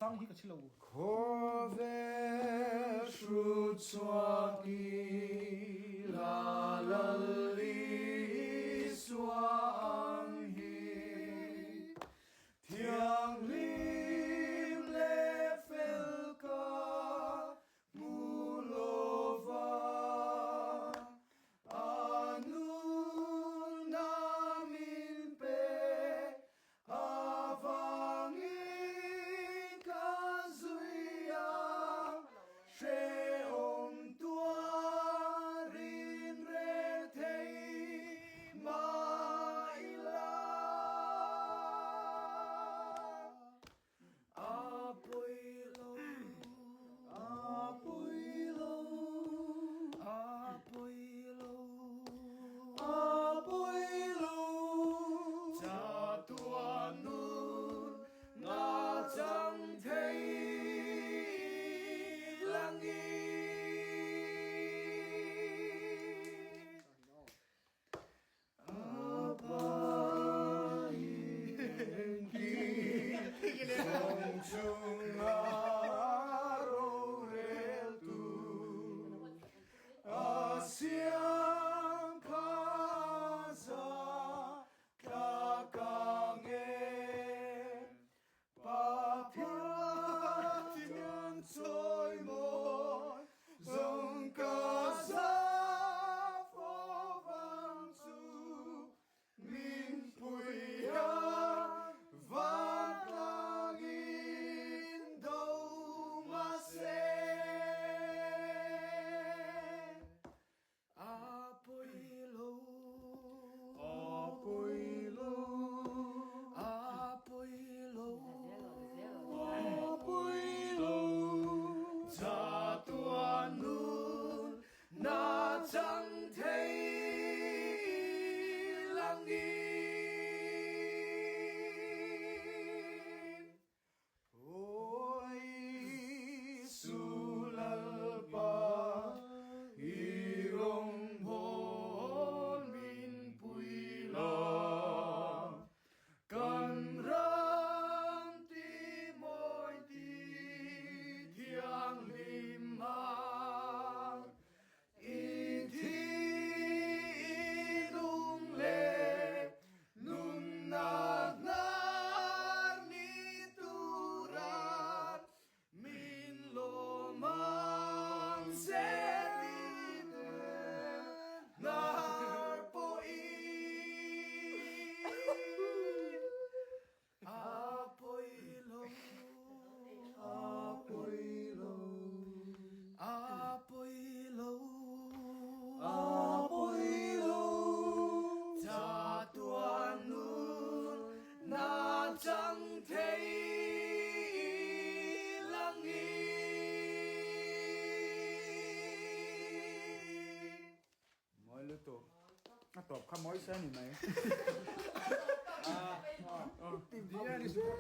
Sang hi ka chilo. Kove shutswaki lalali swanghi Tiang lim le felka mulova Anun namin pe avangin kazuya Sheom tuarin retei maila Apoilo Apoilo Apoilo Apoilo Tatuanun nga chẳng thấy langit Apahin Kong chung araw reltu Asyang kaza kakange Papatian soy moi Zong kaza phô vang su Min puya Vang langin đâu mà se Apoilo Apoilo Apoilo Apoilo Tatuanun na chẳng thấy langit Ôi sulalpa irong bon min puila Kan ram ti moi ti thiang lima In thi nung le nun na ni turan min lo mang se ni nar po Apoilo Apoilo Apoilo Apoilo Tatuanun na chẳng thấy langit Moi luto. Atop ka moi sa ni mai. Di yan, isuko